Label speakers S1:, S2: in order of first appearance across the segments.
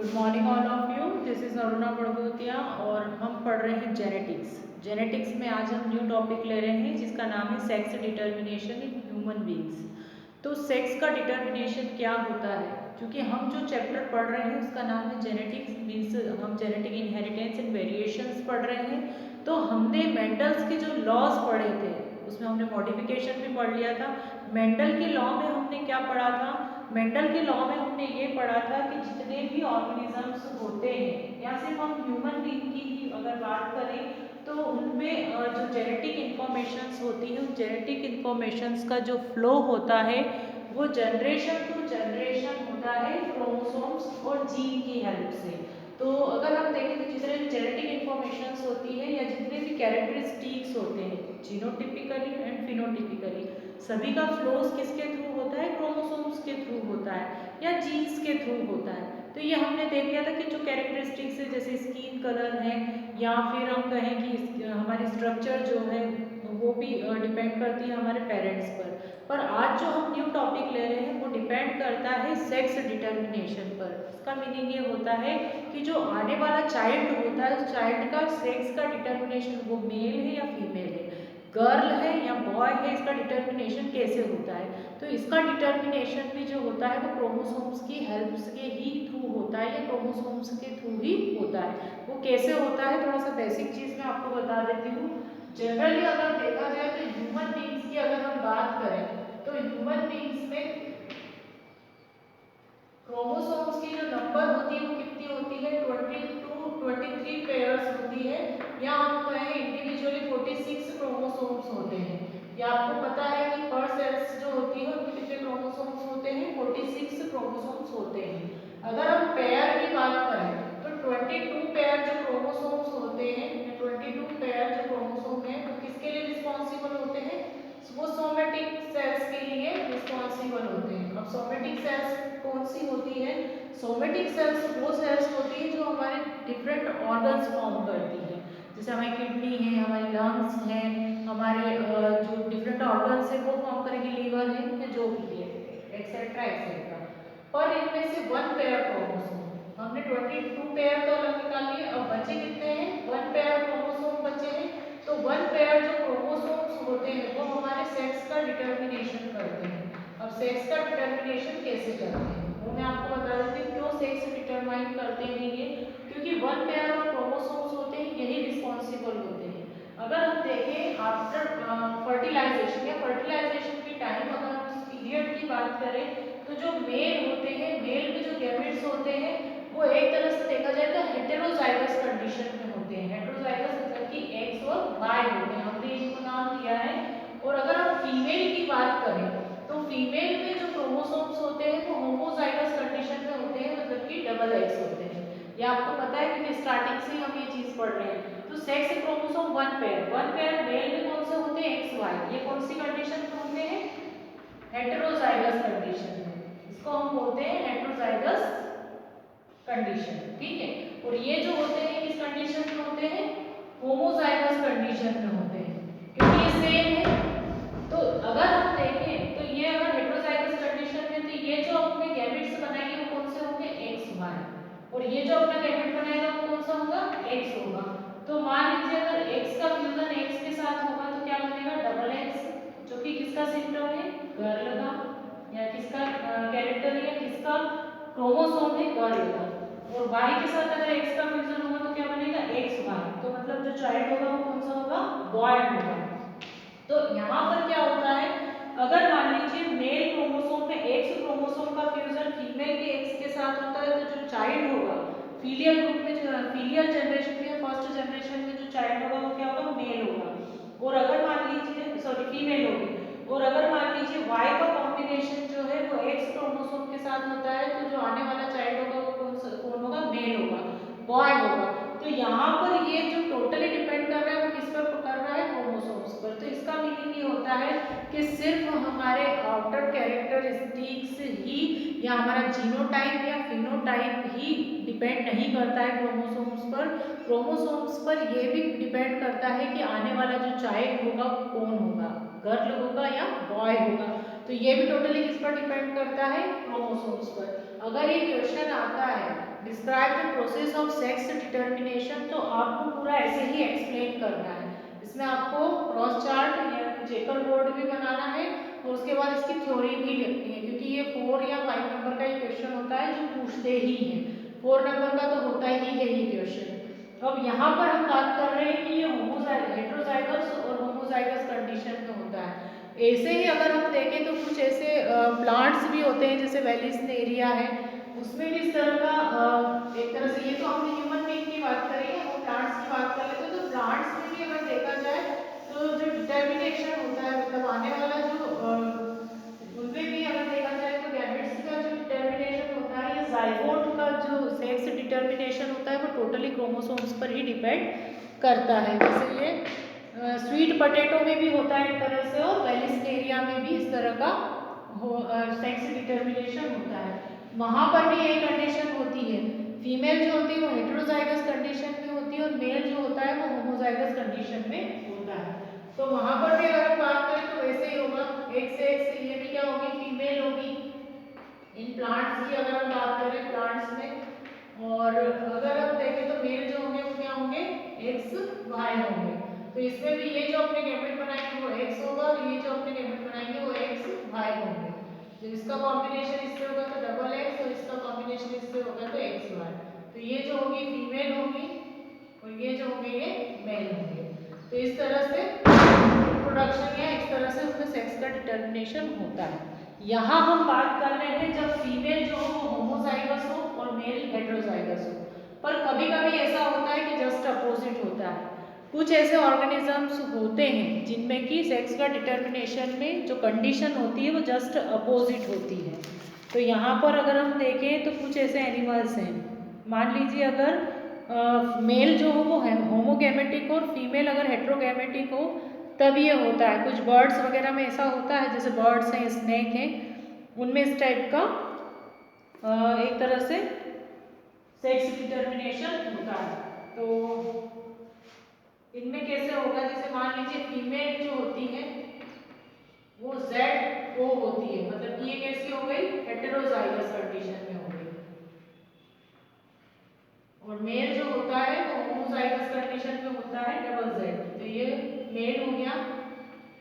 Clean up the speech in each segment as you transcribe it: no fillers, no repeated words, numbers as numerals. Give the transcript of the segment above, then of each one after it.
S1: Good morning all of you. This is Aruna Badgotiya और हम पढ़ रहे हैं जेनेटिक्स। जेनेटिक्स में आज हम न्यू टॉपिक ले रहे हैं जिसका नाम है sex determination in human beings. तो सेक्स का डिटर्मिनेशन क्या होता है, क्योंकि हम जो चैप्टर पढ़ रहे हैं उसका नाम है जेनेटिक्स, मीन्स हम जेनेटिक इनहेरिटेंस एंड वेरिएशंस पढ़ रहे हैं। तो हमने मेंडल्स के जो लॉज पढ़े थे उसमें हमने मॉडिफिकेशन भी पढ़ लिया था। मेंडल के लॉ में हमने क्या पढ़ा था? मेंडल के लॉ में हमने ये पढ़ा था कि जितने भी ऑर्गेनिजम्स होते हैं, या सिर्फ हम ह्यूमन बीइंग की ही अगर बात करें तो उनमें जो जेनेटिक इंफॉर्मेशंस होती है उन जेनेटिक इंफॉर्मेशंस का जो फ्लो होता है वो जनरेशन टू जनरेशन होता है क्रोमोसोम्स और जीन की हेल्प से। तो अगर हम देखें तो जितने जेनेटिक इंफॉर्मेशंस होती है या जितने भी कैरेक्टरिस्टिक्स होते हैं जीनोटिपिकली एंड फिनोटिपिकली, सभी का फ्लोज किसके थ्रू होता है? क्रोमोसोम्स के थ्रू होता है या जीन्स के थ्रू होता है। तो ये हमने देख लिया था कि जो कैरेक्टरिस्टिक्स है जैसे स्किन कलर है या फिर हम कहें कि हमारी स्ट्रक्चर जो है वो भी डिपेंड करती है हमारे पेरेंट्स पर आज जो हम न्यू टॉपिक ले रहे हैं वो डिपेंड करता है सेक्स डिटर्मिनेशन पर। इसका मीनिंग ये होता है कि जो आने वाला चाइल्ड होता है उस चाइल्ड का सेक्स का डिटर्मिनेशन वो मेल है या फीमेल है, गर्ल है या बॉय है, इसका डिटर्मिनेशन कैसे होता है। तो इसका डिटर्मिनेशन भी जो होता है वो क्रोमोसोम्स की हेल्प के ही थ्रू होता है या क्रोमोसोम्स के थ्रू ही होता है। वो कैसे होता है थोड़ा सा बेसिक चीज मैं आपको बता देती हूँ। जनरली अगर देखा जाए तो ह्यूमन बींग्स की अगर हम बात करें तो ह्यूमन बींग्स में क्रोमोसोम्स की जो नंबर होती है वो कितनी होती है? 20 टू 23 पेयर्स होती है, या हम कहें इंडिविजुअली 46 क्रोमोसोम्स होते हैं। या आपको पता है कि पर सेल्स जो होती है उनमें कितने क्रोमोसोम्स होते हैं? 46 क्रोमोसोम्स होते हैं। अगर हम पेयर की बात करें तो 22 पेयर जो क्रोमोसोम्स होते हैं, 22 पेयर जो क्रोमोसोम है वो किसके लिए रिस्पॉन्सिबल होते हैं? वो सोमेटिक सेल्स के लिए रिस्पॉन्सिबल होते हैं। अब सोमेटिक सेल्स कौन सी होती है? सोमेटिक सेल्स वो सेल्स होती है जो हमारे डिफरेंट ऑर्गन्स फॉर्म करती है, जैसे हमारी किडनी है, हमारी लंग्स है, हमारे जो डिफरेंट ऑर्गन्स है वो फॉर्म करेंगे, लीवर है या जो भी है, एक्सेट्रा एक्सेट्रा। पर इनमें से वन पेयर क्रोमोसोम, हमने 22 पेयर तो अलग निकाल लिए, अब बचे कितने हैं? वन पेयर क्रोमोसोम बचे हैं। तो वन पेयर जो क्रोमोसोम्स होते हैं वो हमारे सेक्स का डिटर्मिनेशन करते हैं। अब सेक्स का डिटर्मिनेशन कैसे करते हैं वो मैं आपको बता देती हूँ। क्यों सेक्स डिटरमाइन करते हैं ये? क्योंकि वन पेयर ऑफ क्रोमोसोम्स होते हैं यही रिस्पॉन्सिबल होते हैं। अगर हम देखें आफ्टर फर्टिलाइजेशन या फर्टिलाइजेशन के टाइम अगर हम इस पीरियड की बात करें तो जो मेल होते हैं, मेल में जो गैमेट्स होते हैं वो एक तरह से देखा जाए तो हेटेरोजाइगस कंडीशन में होते हैं। हेटेरोजाइगस मतलब कि एक्स और वाई होते हैं, हमने इनको नाम दिया है। और अगर हम फीमेल की बात करें तो फीमेल में जो क्रोमोसोम्स होते हैं वो होमोजाइगस कंडीशन में होते हैं, मतलब कि डबल एक्स होते हैं। ये आपको पता है क्योंकि स्टार्टिंग से ही हम ये चीज पढ़ रहे हैं। तो sex chromosome one pair male में कौन से होते हैं? X Y. ये कौन सी कंडीशन में होते हैं? हेटेरोजाइगस कंडीशन में। इसको हम बोलते हैं हेटेरोजाइगस कंडीशन, ठीक है। और ये जो होते हैं किस कंडीशन में होते हैं? होमोजाइगस कंडीशन में होते हैं, क्योंकि ये सेम है। तो अगर हम देखें तो ये अगर हेटेरोजाइगस कंडीशन में तो ये जो अपने गैमेट्स बनाएंगे वो कौन से होंगे? X Y. और ये जो अपना गैमेट बनाएगा वो कौन सा होगा? एक्स होगा। तो मान लीजिए अगर एक्स का फ्यूजन एक्स के साथ होगा तो क्या बनेगा? डबल एक्स, जो कि किसका सिम्टम है? गर्ल का, या किसका कैरेक्टर है या किसका क्रोमोसोम है? गर्ल का। और वाई के साथ अगर एक्स का फ्यूजन होगा तो क्या बनेगा? X Y. तो मतलब जो चाइल्ड होगा वो कौन सा होगा? बॉय होगा। तो यहाँ पर क्या होता है, अगर मान लीजिए मेल क्रोमोसोम में एक्स क्रोमोसोम का फ्यूजन फीमेल के एक्स के साथ होता है तो जो चाइल्ड होगा फीलियल ग्रुप में, जो फीलियल जनरेशन में फर्स्ट जनरेशन में जो चाइल्ड होगा वो क्या होगा? मेल होगा। और अगर मान लीजिए सॉरी फीमेल होगी। और अगर मान लीजिए वाई का कॉम्बिनेशन जो है वो एक्स क्रोमोसोम के साथ होता है तो जो आने वाला चाइल्ड होगा वो कौन होगा? मेल होगा, बॉय होगा। तो यहाँ पर ये जो टोटली डिपेंड कर रहा है वो किस पर कर रहा है? क्रोमोसोम्स पर। तो इसका मीनिंग ये होता है कि सिर्फ हमारे आउटर कैरेक्टरिस्टिक्स ही या हमारा जीनोटाइप या फिनोटाइप ही डिपेंड नहीं करता है क्रोमोसोम्स पर। क्रोमोसोम्स पर ये भी डिपेंड करता है कि आने वाला जो चाइल्ड होगा वो कौन होगा? गर्ल होगा या बॉय होगा। तो ये भी टोटली किस पर डिपेंड करता है? क्रोमोसोम्स पर। अगर ये क्वेश्चन आता है describe the process of sex determination, तो आपको पूरा ऐसे ही एक्सप्लेन करना है। इसमें आपको क्रॉस चार्ट या चेकर बोर्ड भी बनाना है और उसके बाद इसकी थ्योरी भी लिखनी है, क्योंकि ये 4 या 5 नंबर का एक क्वेश्चन होता है जो पूछते ही हैं। 4 नंबर का तो होता ही है ये क्वेश्चन। तो अब यहाँ पर हम बात कर रहे हैं कि ये हेटेरोजाइगस और होमोजाइगस कंडीशन में होता है। ऐसे ही अगर हम देखें तो कुछ ऐसे प्लांट्स भी होते हैं, जैसे वेलिसन एरिया है, उसमें भी इस तरह का एक तरह से, ये तो हमने ह्यूमन बीइंग की बात करी है, वो प्लांट्स की बात कर लेते हैं। तो प्लांट्स में भी अगर देखा जाए तो जो डिटर्मिनेशन होता है, मतलब आने वाला जो उनमें भी अगर देखा जाए तो गैमेट्स का जो डिटर्मिनेशन होता है या जाइगोट का जो सेक्स डिटर्मिनेशन होता है वो टोटली क्रोमोसोम्स पर ही डिपेंड करता है। जैसे ये स्वीट पोटैटो में भी होता है एक तरह से, और वेलिस्टेरिया में भी इस तरह का सेक्स डिटर्मिनेशन होता है। वहाँ पर भी यही कंडीशन होती है, फीमेल जो होती है वो हेटेरोजाइगस कंडीशन में होती है और मेल जो होता है वो होमोजाइगस कंडीशन में होता है। तो वहाँ पर भी अगर हम बात करें तो वैसे ही होगा, एक से ये भी क्या होगी, फीमेल होगी इन प्लांट्स की अगर हम बात करें प्लांट्स में। और अगर हम देखें तो मेल जो होंगे वो क्या होंगे, एक्स वाई होंगे। तो इसमें भी ये जो अपने गैमेट बनाएंगे वो एक्स होगा और ये जो अपने गैमेट बनाएंगे वो एक्स वाई होंगे। तो इसका कॉम्बिनेशन इससे होगा तो डबल एक्स और इसका कॉम्बिनेशन इससे होगा तो एक्स वाई। तो ये जो होगी फीमेल होगी और ये जो होंगे ये मेल होंगे। तो इस तरह से रिप्रोडक्शन या इस तरह से उसमें सेक्स का डिटर्मिनेशन होता है। यहाँ हम बात कर रहे हैं जब फीमेल जो हो वो होमोजाइगस हो और मेल हेटेरोजाइगस हो। पर कभी कभी ऐसा होता है कि जस्ट अपोजिट होता है। कुछ ऐसे ऑर्गेनिजम्स होते हैं जिनमें कि सेक्स का डिटर्मिनेशन में जो कंडीशन होती है वो जस्ट अपोजिट होती है। तो यहाँ पर अगर हम देखें तो कुछ ऐसे एनिमल्स हैं, मान लीजिए अगर मेल जो हो वो है होमोगैमेटिक और फीमेल अगर हेट्रोगैमेटिक हो तब ये होता है। कुछ बर्ड्स वगैरह में ऐसा होता है, जैसे बर्ड्स हैं, स्नेक हैं, उनमें इस टाइप का एक तरह से सेक्स डिटर्मिनेशन होता है। तो इनमें कैसे होगा, जैसे मान लीजिए फीमेल जो होती है वो ZO होती है, मतलब कि ये कैसी हो गई, हेटेरोजाइगस कंडीशन में हो गई। और मेल जो होता है वो होमोजाइगस कंडीशन में होता है डबल Z। तो ये मेल हो गया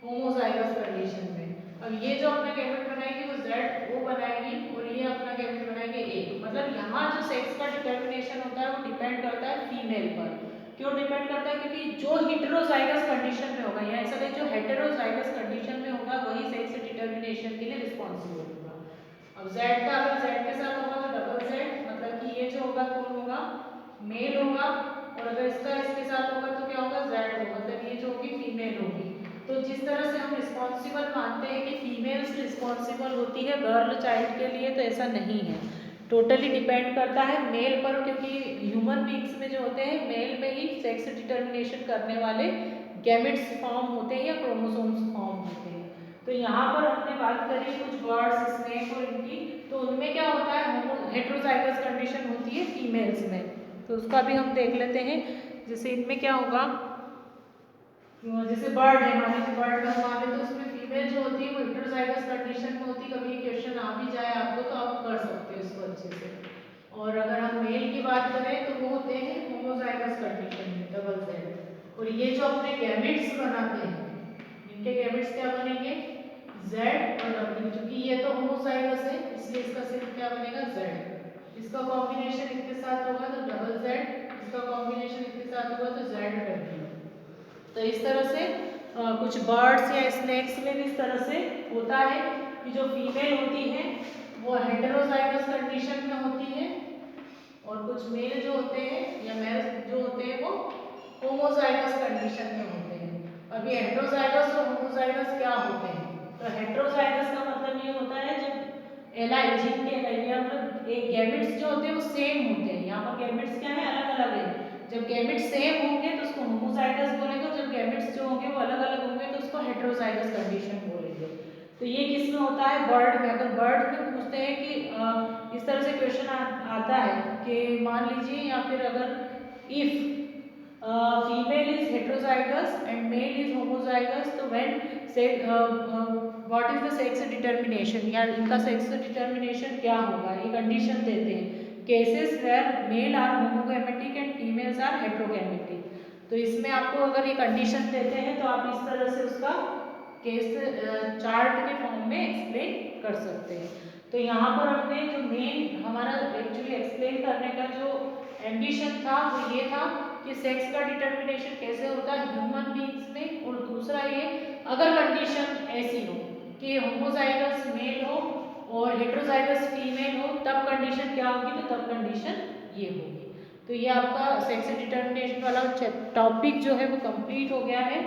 S1: होमोजाइगस कंडीशन में। अब ये जो अपना गैमेट बनाएगी वो ZO बनाएगी और ये अपना गैमेट बनाएगी A। मतलब यहाँ जो सेक्स का डिटर्मिनेशन होता है वो डिपेंड करता है फीमेल पर। क्यों डिपेंड करता है, क्योंकि जो हेटेरोजाइगस कंडीशन में होगा, यहाँ ऐसा जो हेटेरोजाइगस कंडीशन में होगा वही सेक्स डिटर्मिनेशन के लिए रिस्पॉन्सिबल होगा। अब Z का अगर Z के साथ होगा तो डबल Z, मतलब कि ये जो होगा कौन होगा, मेल होगा। और अगर इसका इसके साथ होगा तो क्या होगा, Z होगा, मतलब ये जो होगी फीमेल होगी। तो जिस तरह से हम रिस्पॉन्सिबल मानते हैं कि फीमेल्स रिस्पॉन्सिबल होती है गर्ल चाइल्ड के लिए, तो ऐसा नहीं है, टोटली डिपेंड करता है मेल पर। क्योंकि ह्यूमन बीइंग्स में जो होते हैं मेल में ही सेक्स डिटर्मिनेशन करने वाले गैमेट्स फॉर्म होते हैं या क्रोमोसोम्स फॉर्म होते हैं। तो यहाँ पर हमने बात करी कुछ बर्ड्स, स्नेक और इनकी, तो उनमें क्या होता है हेटेरोजाइगस कंडीशन होती है फीमेल्स में। तो उसका भी हम देख लेते हैं। जैसे इनमें क्या होगा, जैसे बर्ड है, मान लीजिए बर्ड का सवाल है तो उसमें फीमेल जो होती है वो हेटेरोजाइगस कंडीशन में होती है। कभी क्वेश्चन आ भी जाए आपको तो आप कर सकते हो इसको अच्छे से। और अगर हम मेल की बात करें तो वो होते हैं होमोजाइगस कंडीशन में डबल Z। और ये जो अपने गैमेट्स बनाते हैं, इनके गैमेट्स क्या बनेंगे, Z और W। क्योंकि ये तो होमोजाइगस है इसलिए इसका सिर्फ क्या बनेगा, Z। इसका कॉम्बिनेशन इसके साथ होगा तो डबल Z, इसका कॉम्बिनेशन इसके साथ होगा तो ZW। तो इस तरह से कुछ बर्ड्स या स्नेक्स में भी इस तरह से होता है कि जो फीमेल होती है वो हेटेरोजाइगस कंडीशन में होती है और कुछ मेल जो होते हैं या मेल जो होते हैं वो होमोजाइगस कंडीशन में होते हैं। अब ये हेटेरोजाइगस और होमोजाइगस क्या होते हैं, तो हेटेरोजाइगस का मतलब ये होता है जब एलाइ जिनके मतलब एक गैमेट्स जो होते हैं वो सेम होते हैं। यहाँ पर गैमेट्स क्या है, अलग अलग है। जब गैमेट्स सेम होंगे तो उसको होमोजाइगस बोलेंगे और जब गैमेट्स जो होंगे वो अलग अलग होंगे तो उसको हेटेरोजाइगस कंडीशन बोलेंगे। तो ये किस में होता है, बर्ड में। अगर बर्ड में पूछते हैं कि इस तरह से क्वेश्चन आता है कि मान लीजिए, या फिर अगर if female is heterozygous and male is homozygous, तो when say what is the sex determination, या इनका सेक्स डिटर्मिनेशन क्या होगा, ये कंडीशन देते हैं cases where male are homogametic and females are heterogametic. तो इसमें आपको अगर ये कंडीशन देते हैं तो आप इस तरह से उसका केस चार्ट के फॉर्म में एक्सप्लेन कर सकते हैं। तो यहाँ पर हमने जो मेन हमारा एक्चुअली एक्सप्लेन करने का जो एम्बिशन था वो ये था कि सेक्स का डिटर्मिनेशन कैसे होता है ह्यूमन बीइंग्स में, और दूसरा ये अगर कंडीशन ऐसी हो कि होमोजाइगस मेल हो और हेट्रोजाइगस फीमेल हो तब कंडीशन क्या होगी, तो तब कंडीशन ये होगी। तो ये आपका सेक्स डिटर्मिनेशन वाला टॉपिक जो है वो कंप्लीट हो गया है।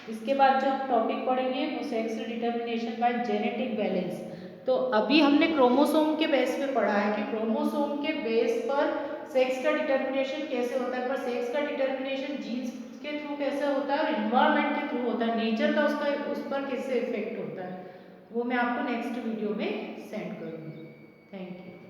S1: इसके बाद जो हम टॉपिक पढ़ेंगे वो sex determination by genetic balance. तो अभी हमने क्रोमोसोम के बेस पे पढ़ा है कि क्रोमोसोम के बेस पर सेक्स का डिटर्मिनेशन कैसे होता है, पर सेक्स का डिटर्मिनेशन जीन्स के थ्रू कैसे होता है और इन्वायरमेंट के थ्रू होता है, नेचर का उसका उस पर कैसे इफेक्ट होता है, वो मैं आपको नेक्स्ट वीडियो में सेंड करूँगी। Thank you.